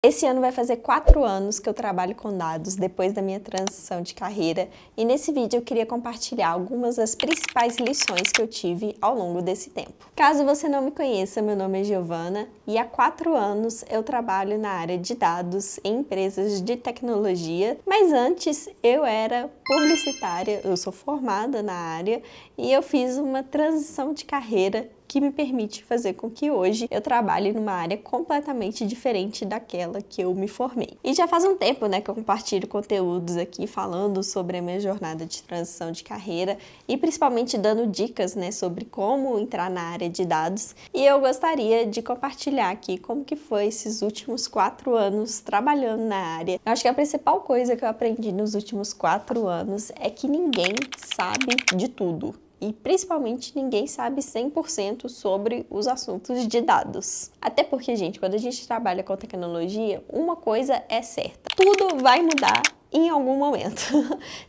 Esse ano vai fazer 4 anos que eu trabalho com dados depois da minha transição de carreira e nesse vídeo eu queria compartilhar algumas das principais lições que eu tive ao longo desse tempo. Caso você não me conheça, meu nome é Giovana e há 4 anos eu trabalho na área de dados em empresas de tecnologia, mas antes eu era publicitária, eu sou formada na área e eu fiz uma transição de carreira que me permite fazer com que hoje eu trabalhe numa área completamente diferente daquela que eu me formei. E já faz um tempo, né, que eu compartilho conteúdos aqui falando sobre a minha jornada de transição de carreira e principalmente dando dicas, né, sobre como entrar na área de dados. E eu gostaria de compartilhar aqui como que foi esses últimos 4 anos trabalhando na área. Eu acho que a principal coisa que eu aprendi nos últimos 4 anos é que ninguém sabe de tudo. E principalmente ninguém sabe 100% sobre os assuntos de dados. Até porque, gente, quando a gente trabalha com tecnologia, uma coisa é certa: tudo vai mudar em algum momento.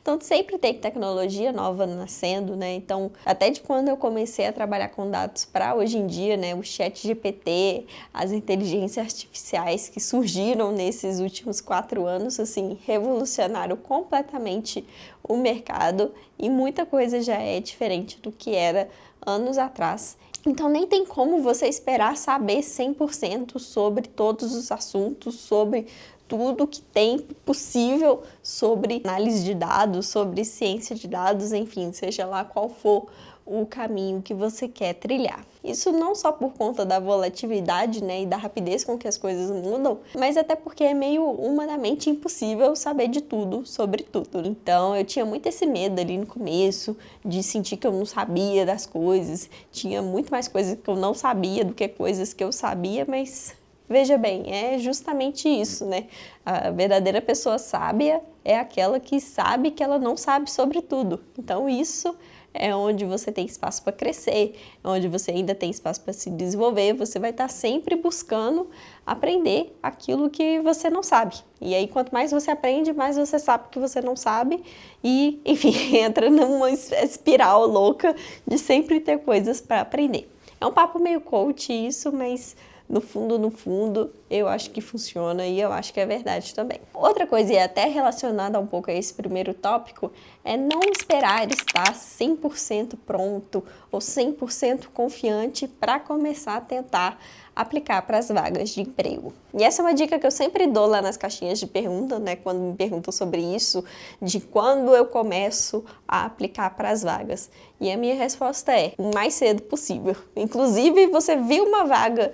Então sempre tem tecnologia nova nascendo, né? Então, até de quando eu comecei a trabalhar com dados para hoje em dia, né, o ChatGPT, as inteligências artificiais que surgiram nesses últimos 4 anos, assim, revolucionaram completamente o mercado e muita coisa já é diferente do que era anos atrás. Então nem tem como você esperar saber 100% sobre todos os assuntos, sobre tudo que tem possível sobre análise de dados, sobre ciência de dados, enfim, seja lá qual for o caminho que você quer trilhar. Isso não só por conta da volatilidade, né, e da rapidez com que as coisas mudam, mas até porque é meio humanamente impossível saber de tudo sobre tudo. Então eu tinha muito esse medo ali no começo, de sentir que eu não sabia das coisas, tinha muito mais coisas que eu não sabia do que coisas que eu sabia, mas veja bem, é justamente isso, né? A verdadeira pessoa sábia é aquela que sabe que ela não sabe sobre tudo. Então isso é onde você tem espaço para crescer, é onde você ainda tem espaço para se desenvolver, você vai estar sempre buscando aprender aquilo que você não sabe. E aí, quanto mais você aprende, mais você sabe que você não sabe e, enfim, entra numa espiral louca de sempre ter coisas para aprender. É um papo meio coach isso, mas no fundo, eu acho que funciona e eu acho que é verdade também. Outra coisa, e até relacionada um pouco a esse primeiro tópico, é não esperar estar 100% pronto ou 100% confiante para começar a tentar aplicar para as vagas de emprego. E essa é uma dica que eu sempre dou lá nas caixinhas de pergunta, né, quando me perguntam sobre isso, de quando eu começo a aplicar para as vagas. E a minha resposta é o mais cedo possível. Inclusive, você viu uma vaga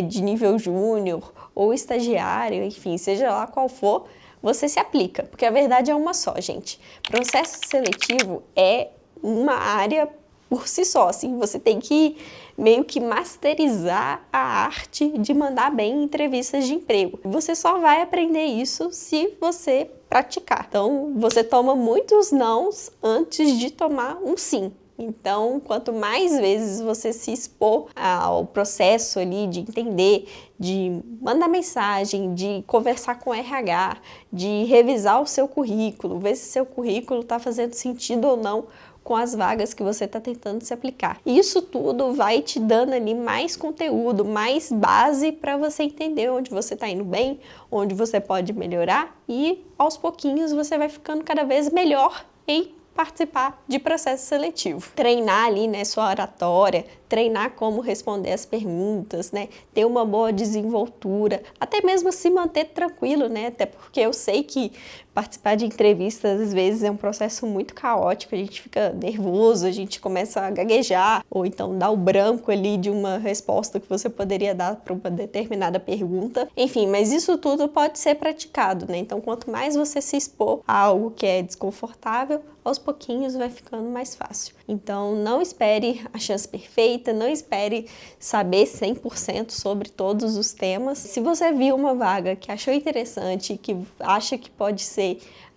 de nível júnior ou estagiário, enfim, seja lá qual for, você se aplica, porque a verdade é uma só, gente. Processo seletivo é uma área por si só, assim, você tem que meio que masterizar a arte de mandar bem em entrevistas de emprego. Você só vai aprender isso se você praticar. Então, você toma muitos nãos antes de tomar um sim. Então, quanto mais vezes você se expor ao processo ali de entender, de mandar mensagem, de conversar com o RH, de revisar o seu currículo, ver se seu currículo está fazendo sentido ou não com as vagas que você está tentando se aplicar. Isso tudo vai te dando ali mais conteúdo, mais base para você entender onde você está indo bem, onde você pode melhorar e aos pouquinhos você vai ficando cada vez melhor em participar de processo seletivo. Treinar ali, né, sua oratória, treinar como responder as perguntas, né, ter uma boa desenvoltura, até mesmo se manter tranquilo, né, até porque eu sei que participar de entrevistas às vezes é um processo muito caótico, a gente fica nervoso, a gente começa a gaguejar, ou então dá o branco ali de uma resposta que você poderia dar para uma determinada pergunta. Enfim, mas isso tudo pode ser praticado, né? Então, quanto mais você se expor a algo que é desconfortável, aos pouquinhos vai ficando mais fácil. Então, não espere a chance perfeita, não espere saber 100% sobre todos os temas. Se você viu uma vaga que achou interessante, que acha que pode ser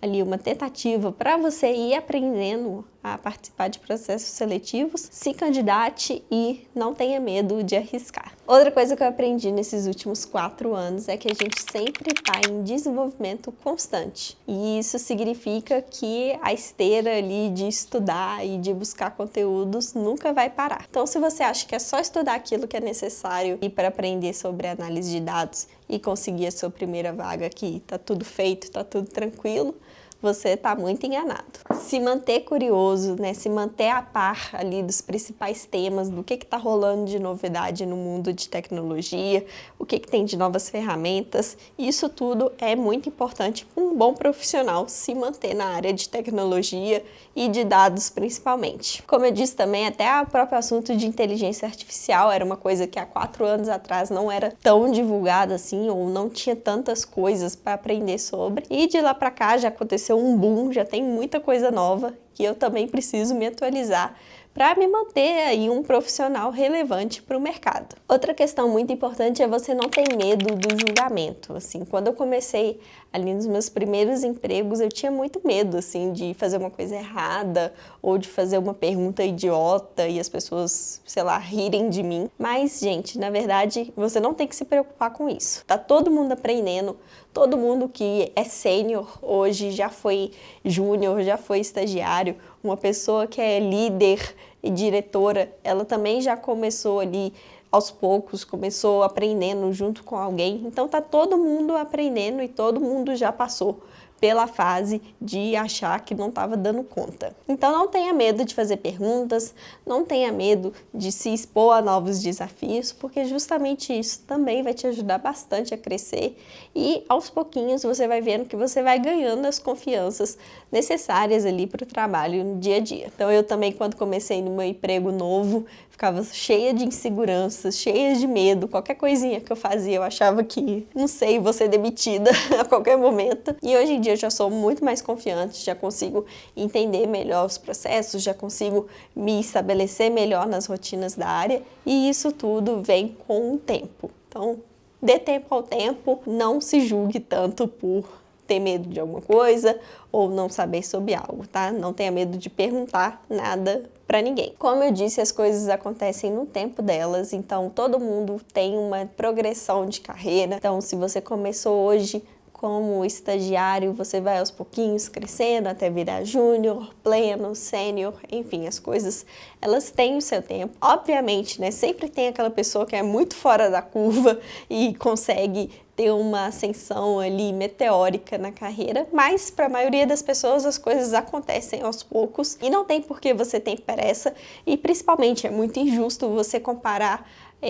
ali uma tentativa para você ir aprendendo a participar de processos seletivos, se candidate e não tenha medo de arriscar. Outra coisa que eu aprendi nesses últimos 4 anos é que a gente sempre está em desenvolvimento constante. E isso significa que a esteira ali de estudar e de buscar conteúdos nunca vai parar. Então, se você acha que é só estudar aquilo que é necessário e para aprender sobre análise de dados e conseguir a sua primeira vaga aqui, tá tudo feito, tá tudo tranquilo, você está muito enganado. Se manter curioso, né, se manter a par ali dos principais temas, do que está rolando de novidade no mundo de tecnologia, o que tem de novas ferramentas, isso tudo é muito importante para um bom profissional se manter na área de tecnologia e de dados principalmente. Como eu disse também, até o próprio assunto de inteligência artificial era uma coisa que há 4 anos atrás não era tão divulgada assim, ou não tinha tantas coisas para aprender sobre, e de lá para cá já aconteceu um boom, já tem muita coisa nova que eu também preciso me atualizar para me manter aí um profissional relevante para o mercado. Outra questão muito importante é você não ter medo do julgamento. Assim, quando eu comecei ali nos meus primeiros empregos, eu tinha muito medo assim de fazer uma coisa errada ou de fazer uma pergunta idiota e as pessoas, sei lá, rirem de mim. Mas, gente, na verdade, você não tem que se preocupar com isso. Tá todo mundo aprendendo, todo mundo que é sênior hoje já foi júnior, já foi estagiário, uma pessoa que é líder e diretora, ela também já começou ali aos poucos, começou aprendendo junto com alguém. Então tá todo mundo aprendendo e todo mundo já passou pela fase de achar que não estava dando conta. Então não tenha medo de fazer perguntas, não tenha medo de se expor a novos desafios, porque justamente isso também vai te ajudar bastante a crescer e aos pouquinhos você vai vendo que você vai ganhando as confianças necessárias ali para o trabalho no dia a dia. Então eu também, quando comecei no meu emprego novo, ficava cheia de inseguranças, cheia de medo, qualquer coisinha que eu fazia eu achava que, não sei, vou ser demitida a qualquer momento. E hoje em dia eu já sou muito mais confiante, já consigo entender melhor os processos, já consigo me estabelecer melhor nas rotinas da área e isso tudo vem com o tempo. Então, dê tempo ao tempo, não se julgue tanto por ter medo de alguma coisa ou não saber sobre algo, tá? Não tenha medo de perguntar nada para ninguém. Como eu disse, as coisas acontecem no tempo delas, então todo mundo tem uma progressão de carreira. Então, se você começou hoje como estagiário, você vai aos pouquinhos crescendo até virar júnior, pleno, sênior, enfim, as coisas, elas têm o seu tempo. Obviamente, né, sempre tem aquela pessoa que é muito fora da curva e consegue ter uma ascensão ali meteórica na carreira, mas para a maioria das pessoas as coisas acontecem aos poucos e não tem por que você ter pressa e principalmente é muito injusto você comparar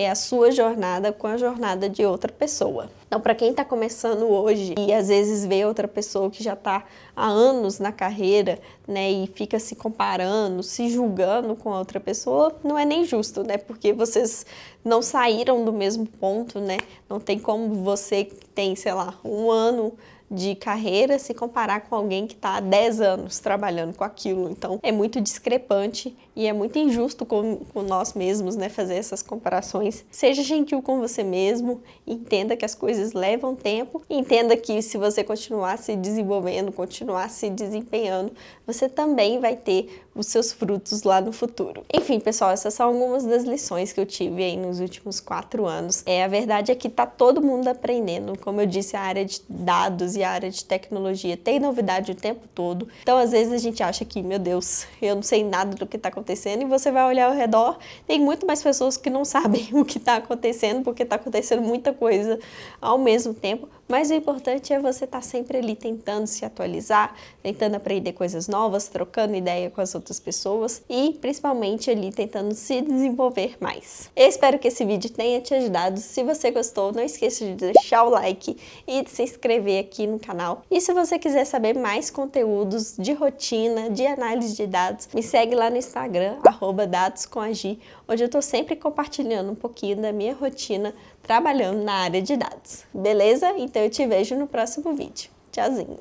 a sua jornada com a jornada de outra pessoa. Então, para quem está começando hoje e às vezes vê outra pessoa que já está há anos na carreira, né, e fica se comparando, se julgando com a outra pessoa, não é nem justo, né, porque vocês não saíram do mesmo ponto, né, não tem como você que tem, sei lá, 1 ano de carreira se comparar com alguém que está há 10 anos trabalhando com aquilo. Então, é muito discrepante e é muito injusto com nós mesmos, né, fazer essas comparações. Seja gentil com você mesmo, entenda que as coisas levam tempo, entenda que se você continuar se desenvolvendo, continuar se desempenhando, você também vai ter os seus frutos lá no futuro. Enfim, pessoal, essas são algumas das lições que eu tive aí nos últimos 4 anos. A verdade é que tá todo mundo aprendendo. Como eu disse, a área de dados e a área de tecnologia tem novidade o tempo todo. Então, às vezes a gente acha que, meu Deus, eu não sei nada do que tá acontecendo e você vai olhar ao redor, tem muito mais pessoas que não sabem o que tá acontecendo, porque tá acontecendo muita coisa ao mesmo tempo. Mas o importante é você estar sempre ali tentando se atualizar, tentando aprender coisas novas, trocando ideia com as outras pessoas e principalmente ali tentando se desenvolver mais. Eu espero que esse vídeo tenha te ajudado. Se você gostou, não esqueça de deixar o like e de se inscrever aqui no canal. E se você quiser saber mais conteúdos de rotina, de análise de dados, me segue lá no Instagram, @dadoscomagi, onde eu estou sempre compartilhando um pouquinho da minha rotina trabalhando na área de dados. Beleza? Então eu te vejo no próximo vídeo. Tchauzinho!